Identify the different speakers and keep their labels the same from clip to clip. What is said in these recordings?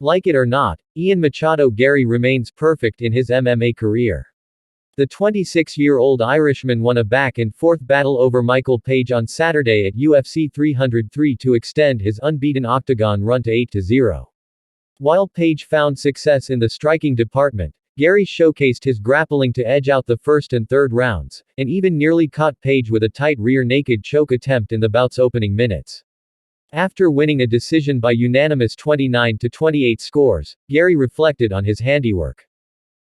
Speaker 1: Like it or not, Ian Machado Garry remains perfect in his MMA career. The 26-year-old Irishman won a back-and-forth battle over Michael Page on Saturday at UFC 303 to extend his unbeaten octagon run to 8-0. While Page found success in the striking department, Garry showcased his grappling to edge out the first and third rounds, and even nearly caught Page with a tight rear naked choke attempt in the bout's opening minutes. After winning a decision by unanimous 29-28 scores, Garry reflected on his handiwork.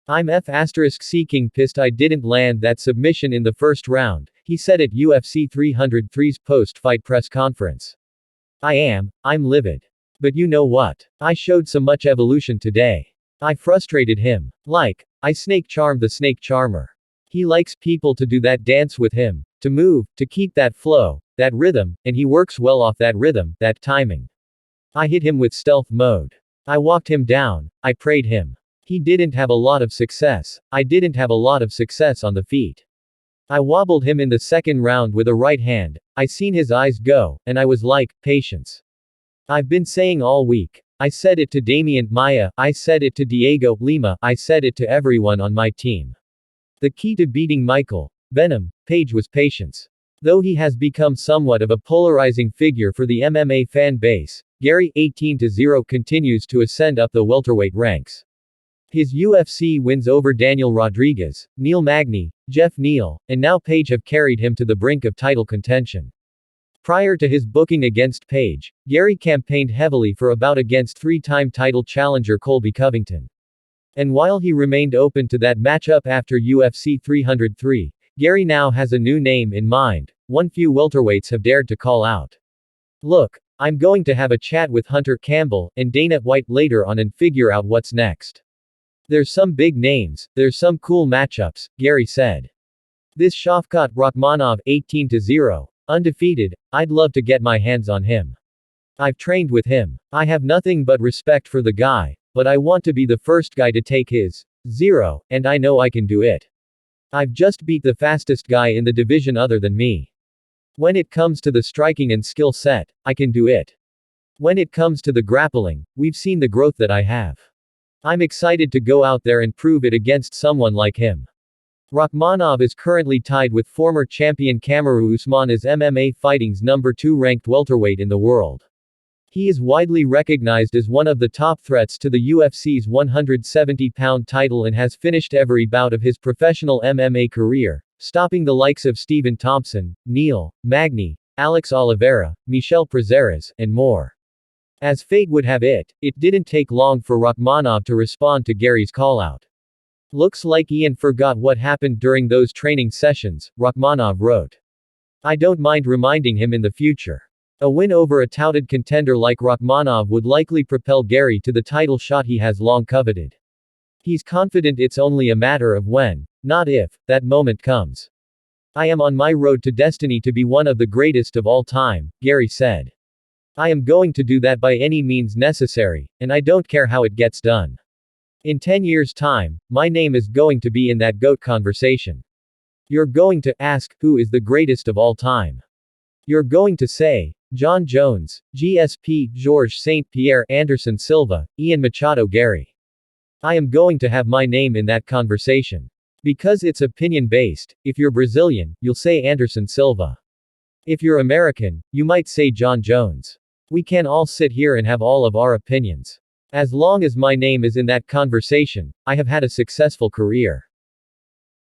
Speaker 1: "I'm cking pissed I didn't land that submission in the first round," he said at UFC 303's post-fight press conference. I'm livid. But you know what? I showed so much evolution today. I frustrated him. I snake charmed the snake charmer. He likes people to do that dance with him, to move, to keep that flow, that rhythm, and he works well off that rhythm, that timing. I hit him with stealth mode. I walked him down, I prayed him. He didn't have a lot of success. I didn't have a lot of success on the feet. I wobbled him in the second round with a right hand, I seen his eyes go, and I was like, patience. I've been saying all week. I said it to Demian, Maia, I said it to Diego, Lima, I said it to everyone on my team. The key to beating Michael Venom Page was patience. Though he has become somewhat of a polarizing figure for the MMA fan base, Garry 18-0 continues to ascend up the welterweight ranks. His UFC wins over Daniel Rodriguez, Neil Magny, Jeff Neal, and now Page have carried him to the brink of title contention. Prior to his booking against Page, Garry campaigned heavily for a bout against three-time title challenger Colby Covington. And while he remained open to that matchup after UFC 303, Garry now has a new name in mind, one few welterweights have dared to call out. "Look, I'm going to have a chat with Hunter Campbell and Dana White later on and figure out what's next. There's some big names, there's some cool matchups," Garry said. "This Shavkat Rahkmonov 18-0, undefeated, I'd love to get my hands on him. I've trained with him. I have nothing but respect for the guy, but I want to be the first guy to take his 0, and I know I can do it. I've just beat the fastest guy in the division other than me. When it comes to the striking and skill set, I can do it. When it comes to the grappling, we've seen the growth that I have. I'm excited to go out there and prove it against someone like him." Rahkmonov is currently tied with former champion Kamaru Usman as MMA fighting's number 2 ranked welterweight in the world. He is widely recognized as one of the top threats to the UFC's 170-pound title and has finished every bout of his professional MMA career, stopping the likes of Stephen Thompson, Neil Magny, Alex Oliveira, Michel Prazeres, and more. As fate would have it, it didn't take long for Rahkmonov to respond to Garry's callout. "Looks like Ian forgot what happened during those training sessions," Rahkmonov wrote. "I don't mind reminding him in the future." A win over a touted contender like Rahkmonov would likely propel Garry to the title shot he has long coveted. He's confident it's only a matter of when, not if, that moment comes. "I am on my road to destiny to be one of the greatest of all time," Garry said. "I am going to do that by any means necessary, and I don't care how it gets done. In 10 years' time, my name is going to be in that GOAT conversation. You're going to ask, who is the greatest of all time? You're going to say, John Jones, GSP, Georges St-Pierre, Anderson Silva, Ian Machado Garry. I am going to have my name in that conversation. Because it's opinion-based. If you're Brazilian, you'll say Anderson Silva. If you're American, you might say John Jones. We can all sit here and have all of our opinions. As long as my name is in that conversation, I have had a successful career."